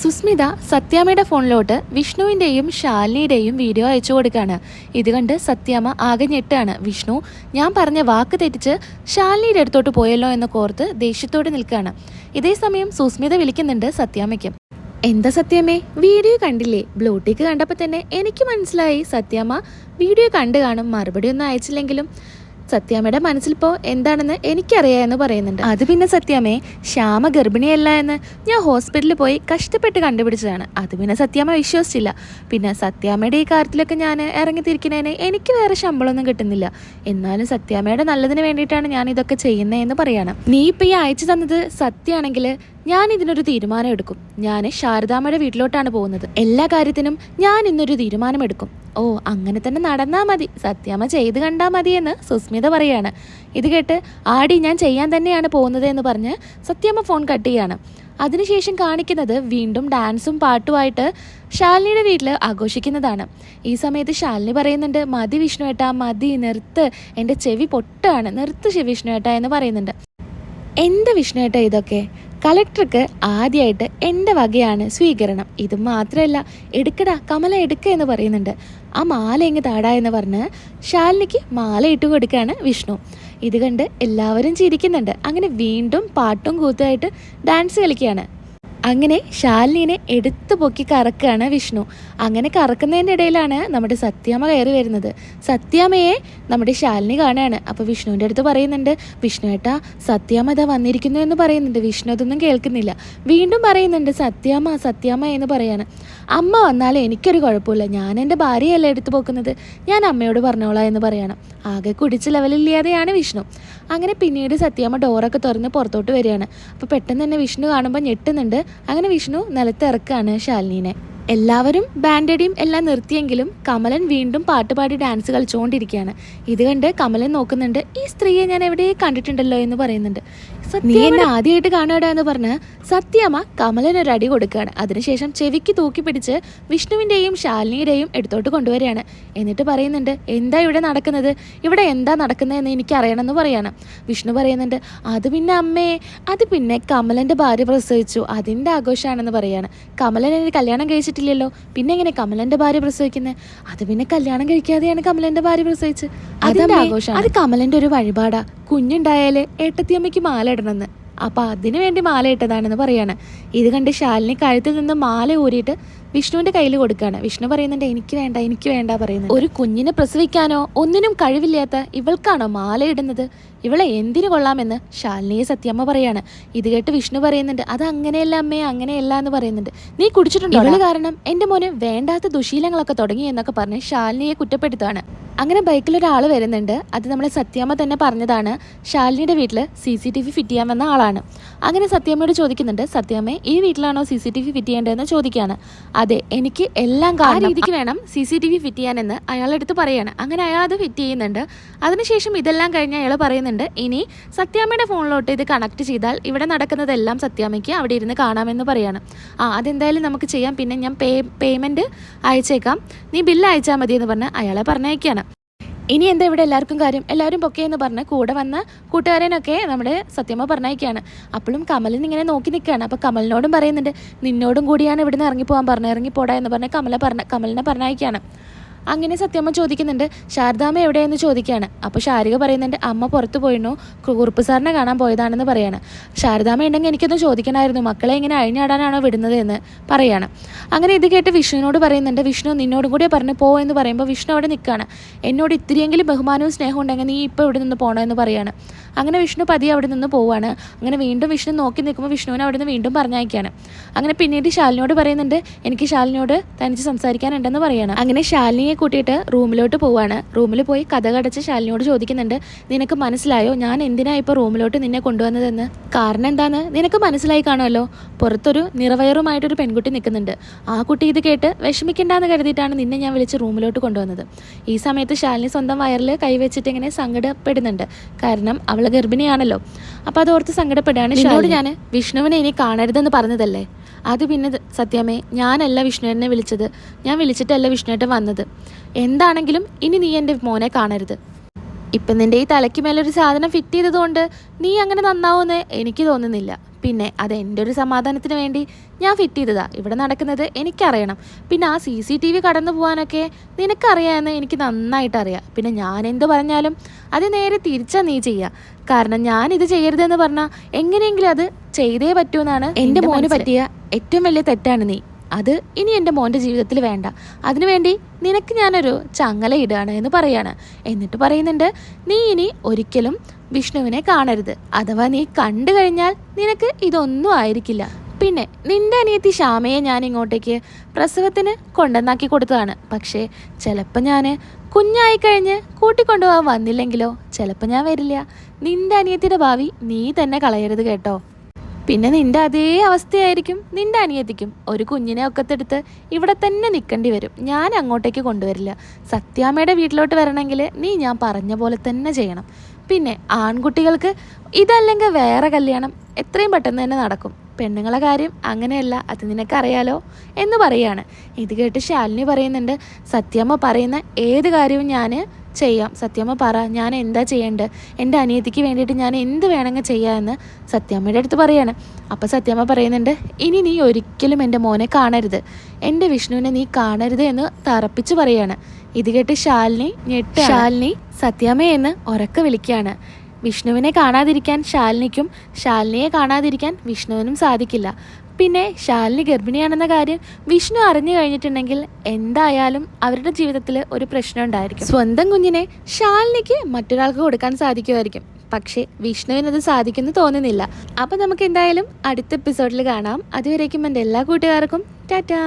Sushmita സത്യാമ്മയുടെ ഫോണിലോട്ട് വിഷ്ണുവിൻ്റെയും ശാലിനിയുടെയും video അയച്ചു കൊടുക്കുകയാണ്. ഇത് കണ്ട് സത്യാമ്മ ആകെ ഞെട്ടാണ്. വിഷ്ണു ഞാൻ പറഞ്ഞ വാക്ക് തെറ്റിച്ച് ശാലിനിയുടെ അടുത്തോട്ട് പോയല്ലോ എന്ന് കോർത്ത് ദേഷ്യത്തോടെ നിൽക്കുകയാണ്. ഇതേ സമയം സുസ്മിത വിളിക്കുന്നുണ്ട് സത്യാമ്മയ്ക്ക്. എന്താ സത്യാമ്മേ, വീഡിയോ കണ്ടില്ലേ? ബ്ലൂടീക്ക് കണ്ടപ്പോൾ തന്നെ എനിക്ക് മനസ്സിലായി സത്യാമ്മ വീഡിയോ കണ്ടു കാണും, മറുപടി ഒന്നും അയച്ചില്ലെങ്കിലും സത്യാമ്മയുടെ മനസ്സിലിപ്പോൾ എന്താണെന്ന് എനിക്കറിയാമെന്ന് പറയുന്നുണ്ട്. അത് പിന്നെ സത്യാമ്മേ, ശ്യാമ ഗർഭിണിയല്ല എന്ന് ഞാൻ ഹോസ്പിറ്റലിൽ പോയി കഷ്ടപ്പെട്ട് കണ്ടുപിടിച്ചതാണ്. അത് പിന്നെ സത്യാമ്മ വിശ്വസിച്ചില്ല. പിന്നെ സത്യാമ്മയുടെ ഈ കാര്യത്തിലൊക്കെ ഞാൻ ഇറങ്ങിത്തിരിക്കുന്നതിന് എനിക്ക് വേറെ ശമ്പളമൊന്നും കിട്ടുന്നില്ല. എന്നാലും സത്യാമ്മയുടെ നല്ലതിന് വേണ്ടിയിട്ടാണ് ഞാൻ ഇതൊക്കെ ചെയ്യുന്നതെന്ന് പറയണം. നീ ഇപ്പം ഈ അയച്ചു തന്നത് സത്യമാണെങ്കിൽ ഞാൻ ഇതിനൊരു തീരുമാനം എടുക്കും. ഞാൻ ശാരദാമ്മയുടെ വീട്ടിലോട്ടാണ് പോകുന്നത്. എല്ലാ കാര്യത്തിനും ഞാൻ ഇന്നൊരു തീരുമാനമെടുക്കും. ഓ, അങ്ങനെ തന്നെ നടന്നാൽ മതി, സത്യാമ്മ ചെയ്ത് കണ്ടാൽ മതി എന്ന് സുസ്മിത പറയാണ്. ഇത് കേട്ട് ആടി ഞാൻ ചെയ്യാൻ തന്നെയാണ് പോകുന്നത് എന്ന് പറഞ്ഞ് സത്യാമ്മ ഫോൺ കട്ട് ചെയ്യാണ്. അതിനുശേഷം കാണിക്കുന്നത് വീണ്ടും ഡാൻസും പാട്ടുമായിട്ട് ശാലിനിയുടെ വീട്ടിൽ ആഘോഷിക്കുന്നതാണ്. ഈ സമയത്ത് ശാലിനി പറയുന്നുണ്ട്, മതി വിഷ്ണുവേട്ടാ മതി, നിർത്ത്, എൻ്റെ ചെവി പൊട്ടാണ്, നിർത്ത് വിഷ്ണുവേട്ടാ എന്ന് പറയുന്നുണ്ട്. എന്താ വിഷ്ണുവേട്ടാ ഇതൊക്കെ? കളക്ടർക്ക് ആദ്യമായിട്ട് എൻ്റെ വകയാണ് സ്വീകരണം. ഇത് മാത്രമല്ല, എടുക്കടാ കമല എടുക്ക എന്ന് പറയുന്നുണ്ട്. ആ മാല എങ്ങ് താടാ എന്ന് പറഞ്ഞ് ശാലിനിക്ക് മാല ഇട്ട് കൊടുക്കുകയാണ് വിഷ്ണു. ഇത് കണ്ട് എല്ലാവരും ചിരിക്കുന്നുണ്ട്. അങ്ങനെ വീണ്ടും പാട്ടും കൂത്തുമായിട്ട് ഡാൻസ് കളിക്കുകയാണ്. അങ്ങനെ ശാലിനിനെ എടുത്തു പൊക്കി കറക്കുകയാണ് വിഷ്ണു. അങ്ങനെ കറക്കുന്നതിൻ്റെ ഇടയിലാണ് നമ്മുടെ സത്യാമ്മ കയറി വരുന്നത്. സത്യാമ്മയെ നമ്മുടെ ശാലിനി കാണുകയാണ്. അപ്പോൾ വിഷ്ണുവിൻ്റെ അടുത്ത് പറയുന്നുണ്ട്, വിഷ്ണുവേട്ടാ സത്യാമ്മ ഇതാ വന്നിരിക്കുന്നു എന്ന് പറയുന്നുണ്ട്. വിഷ്ണു അതൊന്നും കേൾക്കുന്നില്ല. വീണ്ടും പറയുന്നുണ്ട് സത്യാമ്മ സത്യാമ്മ എന്ന് പറയാണ്. അമ്മ വന്നാലും എനിക്കൊരു കുഴപ്പമില്ല, ഞാൻ എൻ്റെ ഭാര്യയല്ല എടുത്തു പോക്കുന്നത്, ഞാൻ അമ്മയോട് പറഞ്ഞോളാം എന്ന് പറയണം. ആകെ കുടിച്ച് ലെവലില്ലാതെയാണ് വിഷ്ണു. അങ്ങനെ പിന്നീട് സത്യാമ്മ ഡോറൊക്കെ തുറന്ന് പുറത്തോട്ട് വരികയാണ്. അപ്പോൾ പെട്ടെന്ന് തന്നെ വിഷ്ണു കാണുമ്പോൾ ഞെട്ടുന്നുണ്ട്. അങ്ങനെ വിഷ്ണു നിലത്ത് ഇറക്കുകയാണ് ശാലിനീനെ. എല്ലാവരും ബാൻഡടിയും എല്ലാം നിർത്തിയെങ്കിലും കമലൻ വീണ്ടും പാട്ടുപാടി ഡാൻസ് കളിച്ചുകൊണ്ടിരിക്കുകയാണ്. ഇത് കണ്ട് കമലൻ നോക്കുന്നുണ്ട്. ഈ സ്ത്രീയെ ഞാൻ എവിടെ കണ്ടിട്ടുണ്ടല്ലോ എന്ന് പറയുന്നുണ്ട്. നീ എന്നെ ആദ്യമായിട്ട് കാണാടാ എന്ന് പറഞ്ഞ് സത്യാമ്മ കമലനൊരു അടി കൊടുക്കുകയാണ്. അതിനുശേഷം ചെവിക്ക് തൂക്കി പിടിച്ച് വിഷ്ണുവിൻ്റെയും ശാലിനിയുടെയും എടുത്തോട്ട് കൊണ്ടുവരികയാണ്. എന്നിട്ട് പറയുന്നുണ്ട്, എന്താ ഇവിടെ നടക്കുന്നത്, ഇവിടെ എന്താ നടക്കുന്നതെന്ന് എനിക്ക് അറിയണമെന്ന് പറയാണ്. വിഷ്ണു പറയുന്നുണ്ട്, അത് പിന്നെ അമ്മേ, അത് പിന്നെ കമലൻ്റെ ഭാര്യ പ്രസവിച്ചു, അതിൻ്റെ ആഘോഷമാണെന്ന് പറയാണ്. കമലൻ എന്നെ കല്യാണം കഴിച്ചിട്ടില്ലല്ലോ, പിന്നെ എങ്ങനെ കമലൻ്റെ ഭാര്യ പ്രസവിക്കുന്നത്? അത് പിന്നെ കല്യാണം കഴിക്കാതെയാണ് കമലൻ്റെ ഭാര്യ പ്രസവിച്ചത്, അതിൻ്റെ ആഘോഷം. അത് കമലൻ്റെ ഒരു വഴിപാടാ, കുഞ്ഞുണ്ടായാല് ഏട്ടത്തിയമ്മയ്ക്ക് മാല ഇടണമെന്ന്, അപ്പം അതിനു വേണ്ടി മാല ഇട്ടതാണെന്ന് പറയാണ്. ഇത് കണ്ട് ശാലിനി കഴുത്തിൽ നിന്ന് മാല ഊരിയിട്ട് വിഷ്ണുവിൻ്റെ കയ്യിൽ കൊടുക്കുകയാണ്. വിഷ്ണു പറയുന്നുണ്ട്, എനിക്ക് വേണ്ട പറയുന്നത്. ഒരു കുഞ്ഞിനെ പ്രസവിക്കാനോ ഒന്നിനും കഴിവില്ലാത്ത ഇവൾക്കാണോ മാല ഇടുന്നത്? ഇവളെ എന്തിനു കൊള്ളാമെന്ന് ശാലിനിയെ സത്യാമ്മ പറയാണ്. ഇത് കേട്ട് വിഷ്ണു പറയുന്നുണ്ട്, അത് അങ്ങനെയല്ല അമ്മേ, അങ്ങനെയല്ല എന്ന് പറയുന്നുണ്ട്. നീ കുടിച്ചിട്ടുണ്ടോ? ഇവള് കാരണം എൻ്റെ മോന് വേണ്ടാത്ത ദുശീലങ്ങളൊക്കെ തുടങ്ങി എന്നൊക്കെ പറഞ്ഞ് ശാലിനിയെ കുറ്റപ്പെടുത്താണ്. അങ്ങനെ ബൈക്കിലൊരാൾ വരുന്നുണ്ട്. അത് നമ്മളെ സത്യാമ്മ തന്നെ പറഞ്ഞതാണ്. ശാലിനിയുടെ വീട്ടിൽ CCTV ഫിറ്റ് ചെയ്യാൻ വന്ന ആളാണ്. അങ്ങനെ സത്യാമ്മയോട് ചോദിക്കുന്നുണ്ട്, സത്യാമ്മേ ഈ വീട്ടിലാണോ CCTV ഫിറ്റ് ചെയ്യേണ്ടതെന്ന് ചോദിക്കുകയാണ്. അതെ, എനിക്ക് എല്ലാം ആ രീതിക്ക് വേണം CCTV ഫിറ്റ് ചെയ്യാനെന്ന് അയാളെടുത്ത് പറയാണ്. അങ്ങനെ അയാൾ അത് ഫിറ്റ് ചെയ്യുന്നുണ്ട്. അതിനുശേഷം ഇതെല്ലാം കഴിഞ്ഞ് അയാൾ പറയുന്നുണ്ട്, ഇനി സത്യാമ്മയുടെ ഫോണിലോട്ട് ഇത് കണക്ട് ചെയ്താൽ ഇവിടെ നടക്കുന്നതെല്ലാം സത്യാമ്മയ്ക്ക് അവിടെ ഇരുന്ന് കാണാമെന്ന് പറയാണ്. അതെന്തായാലും നമുക്ക് ചെയ്യാം, പിന്നെ ഞാൻ പേയ്മെൻറ്റ് അയച്ചേക്കാം, നീ ബില്ല് അയച്ചാൽ മതി എന്ന് പറഞ്ഞ് അയാളെ പറഞ്ഞയക്കുകയാണ്. ഇനി എന്താ ഇവിടെ എല്ലാവർക്കും കാര്യം, എല്ലാവരും പൊക്കെയെന്ന് പറഞ്ഞ് കൂടെ വന്ന കൂട്ടുകാരനൊക്കെ നമ്മുടെ സത്യമ്മ പറഞ്ഞയക്കുകയാണ്. അപ്പോഴും കമലിന് ഇങ്ങനെ നോക്കി നിൽക്കുകയാണ്. അപ്പോൾ കമലിനോടും പറയുന്നുണ്ട്, നിന്നോടും കൂടിയാണ് ഇവിടുന്ന് ഇറങ്ങിപ്പോകാൻ പറഞ്ഞത്, ഇറങ്ങിപ്പോടാ എന്ന് പറഞ്ഞ് കമലിനെ പറഞ്ഞയക്കുകയാണ്. അങ്ങനെ സത്യമ്മ ചോദിക്കുന്നുണ്ട്, ശാരദാമ്മ എവിടെയെന്ന് ചോദിക്കുകയാണ്. അപ്പോൾ ശാരിക പറയുന്നുണ്ട്, അമ്മ പുറത്ത് പോയിരുന്നു, കുറുപ്പ് സാറിനെ കാണാൻ പോയതാണെന്ന് പറയാണ്. ശാരദാമ്മ ഉണ്ടെങ്കിൽ എനിക്കൊന്ന് ചോദിക്കണമായിരുന്നു, മക്കളെ ഇങ്ങനെ അഴിഞ്ഞാടാനാണോ വിടുന്നത് എന്ന് പറയാണ്. അങ്ങനെ ഇത് കേട്ട് വിഷ്ണുവിനോട് പറയുന്നുണ്ട്, വിഷ്ണു നിന്നോടും കൂടിയേ പറഞ്ഞ് പോ എന്ന് പറയുമ്പോൾ വിഷ്ണു അവിടെ നിൽക്കുകയാണ്. എന്നോട് ഇത്തിരിയെങ്കിലും ബഹുമാനവും സ്നേഹവും ഉണ്ടെങ്കിൽ നീ ഇപ്പോൾ ഇവിടെ നിന്ന് പോകണോ എന്ന് പറയാണ്. അങ്ങനെ വിഷ്ണു പതിയെ അവിടെ നിന്ന് പോവുകയാണ്. അങ്ങനെ വീണ്ടും വിഷ്ണു നോക്കി നിൽക്കുമ്പോൾ വിഷ്ണുവിനെ അവിടെ നിന്ന് വീണ്ടും പറഞ്ഞയക്കുകയാണ്. അങ്ങനെ പിന്നീട് ശാലിനിയോട് പറയുന്നുണ്ട്, എനിക്ക് ശാലിനിയോട് തനിച്ച് സംസാരിക്കാനുണ്ടെന്ന് പറയാണ്. അങ്ങനെ ശാലിനിയെ കൂട്ടിയിട്ട് റൂമിലോട്ട് പോവാണ്. റൂമിൽ പോയി കഥകടച്ച് ശാലിനിയോട് ചോദിക്കുന്നുണ്ട്, നിനക്ക് മനസ്സിലായോ ഞാൻ എന്തിനാ ഇപ്പോൾ റൂമിലോട്ട് നിന്നെ കൊണ്ടുവന്നതെന്ന്? കാരണം എന്താന്ന് നിനക്ക് മനസ്സിലായി കാണുമല്ലോ. പുറത്തൊരു നിറവയറുമായിട്ടൊരു പെൺകുട്ടി നിൽക്കുന്നുണ്ട്. ആ കുട്ടി ഇത് കേട്ട് വിഷമിക്കണ്ടെന്ന് കരുതിയിട്ടാണ് നിന്നെ ഞാൻ വിളിച്ച് റൂമിലോട്ട് കൊണ്ടുവന്നത്. ഈ സമയത്ത് ശാലിനി സ്വന്തം വയറിൽ കൈവച്ചിട്ട് ഇങ്ങനെ സങ്കടപ്പെടുന്നുണ്ട്. കാരണം അവൾ ഗർഭിണിയാണല്ലോ. അപ്പോൾ അതോർത്ത് സങ്കടപ്പെടുകയാണ്. ശാലിനോട് ഞാൻ വിഷ്ണുവിനെ ഇനി കാണരുതെന്ന് പറഞ്ഞതല്ലേ, അത് പിന്നെ സത്യമേ ഞാനല്ല വിഷ്ണുവിനെ വിളിച്ചത്, ഞാൻ വിളിച്ചിട്ടല്ല വിഷ്ണുവേട്ടൻ വന്നത്. എന്താണെങ്കിലും ഇനി നീ എൻ്റെ മോനെ കാണരുത്. ഇപ്പം നിൻ്റെ ഈ തലയ്ക്ക് മേലൊരു സാധനം ഫിറ്റ് ചെയ്തതുകൊണ്ട് നീ അങ്ങനെ നന്നാവുമെന്ന് എനിക്ക് തോന്നുന്നില്ല. പിന്നെ അത് എൻ്റെ ഒരു സമാധാനത്തിന് വേണ്ടി ഞാൻ ഫിറ്റ് ചെയ്തതാ. ഇവിടെ നടക്കുന്നത് എനിക്കറിയണം. പിന്നെ ആ CCTV കടന്നു പോകാനൊക്കെ നിനക്കറിയാമെന്ന് എനിക്ക് നന്നായിട്ട് അറിയാം. പിന്നെ ഞാൻ എന്ത് പറഞ്ഞാലും അത് നേരെ തിരിച്ചാ നീ ചെയ്യുക. കാരണം ഞാനിത് ചെയ്യരുതെന്ന് പറഞ്ഞാൽ എങ്ങനെയെങ്കിലും അത് ചെയ്തേ പറ്റൂന്നാണ് എൻ്റെ മോന് പറ്റിയ ഏറ്റവും വലിയ തെറ്റാണ് നീ. അത് ഇനി എൻ്റെ മോൻ്റെ ജീവിതത്തിൽ വേണ്ട. അതിനുവേണ്ടി നിനക്ക് ഞാനൊരു ചങ്ങല ഇടുകയാണ് എന്ന് പറയാണ്. എന്നിട്ട് പറയുന്നുണ്ട്, നീ ഇനി ഒരിക്കലും വിഷ്ണുവിനെ കാണരുത്. അഥവാ നീ കണ്ടു കഴിഞ്ഞാൽ നിനക്ക് ഇതൊന്നും ആയിരിക്കില്ല. പിന്നെ നിന്റെ അനിയത്തി ശ്യാമയെ ഞാൻ ഇങ്ങോട്ടേക്ക് പ്രസവത്തിന് കൊണ്ടുവന്നാക്കി കൊടുത്തതാണ്. പക്ഷേ ചിലപ്പോൾ ഞാൻ കുഞ്ഞായിക്കഴിഞ്ഞ് കൂട്ടിക്കൊണ്ടുപോകാൻ വന്നില്ലെങ്കിലോ? ചിലപ്പോൾ ഞാൻ വരില്ല. നിന്റെ അനിയത്തിയുടെ ഭാവി നീ തന്നെ കളയരുത് കേട്ടോ. പിന്നെ നിന്റെ അതേ അവസ്ഥയായിരിക്കും നിന്റെ അനിയത്തിക്കും. ഒരു കുഞ്ഞിനെ ഒക്കത്തെടുത്ത് ഇവിടെ തന്നെ നിൽക്കേണ്ടി വരും. ഞാൻ അങ്ങോട്ടേക്ക് കൊണ്ടുവരില്ല. സത്യാമ്മയുടെ വീട്ടിലോട്ട് വരണമെങ്കിൽ നീ ഞാൻ പറഞ്ഞ പോലെ തന്നെ ചെയ്യണം. പിന്നെ ആൺകുട്ടികൾക്ക് ഇതല്ലെങ്കിൽ വേറെ കല്യാണം എത്രയും പെട്ടെന്ന് തന്നെ നടക്കും. പെണ്ണുങ്ങളെ കാര്യം അങ്ങനെയല്ല, അത് നിനക്കറിയാലോ എന്ന് പറയാണ്. ഇത് കേട്ട് ശാലിനി പറയുന്നുണ്ട്, സത്യമ്മ പറയുന്ന ഏത് കാര്യവും ഞാൻ ചെയ്യാം. സത്യമ്മ പറ, ഞാൻ എന്താ ചെയ്യേണ്ടത്? എൻ്റെ അനിയത്തിക്ക് വേണ്ടിയിട്ട് ഞാൻ എന്ത് വേണമെങ്കിൽ ചെയ്യാമെന്ന് സത്യമ്മയുടെ അടുത്ത് പറയാണ്. അപ്പോൾ സത്യമ്മ പറയുന്നുണ്ട്, ഇനി നീ ഒരിക്കലും എൻ്റെ മോനെ കാണരുത്, എൻ്റെ വിഷ്ണുവിനെ നീ കാണരുത് എന്ന് തറപ്പിച്ച് പറയാണ്. ഇത് കേട്ട് ശാലിനി സത്യമ്മയെന്ന് ഉറക്കെ വിളിക്കുകയാണ്. വിഷ്ണുവിനെ കാണാതിരിക്കാൻ ശാലിനിക്കും ശാലിനിയെ കാണാതിരിക്കാൻ വിഷ്ണുവിനും സാധിക്കില്ല. പിന്നെ ശാലിനി ഗർഭിണിയാണെന്ന കാര്യം വിഷ്ണു അറിഞ്ഞു കഴിഞ്ഞിട്ടുണ്ടെങ്കിൽ എന്തായാലും അവരുടെ ജീവിതത്തിൽ ഒരു പ്രശ്നം ഉണ്ടായിരിക്കും. സ്വന്തം കുഞ്ഞിനെ ശാലിനിക്ക് മറ്റൊരാൾക്ക് കൊടുക്കാൻ സാധിക്കുമായിരിക്കും, പക്ഷേ വിഷ്ണുവിനത് സാധിക്കുമെന്ന് തോന്നുന്നില്ല. അപ്പം നമുക്ക് എന്തായാലും അടുത്ത എപ്പിസോഡിൽ കാണാം. അതുവരേക്കും എൻ്റെ എല്ലാ കൂട്ടുകാർക്കും ടാറ്റാ.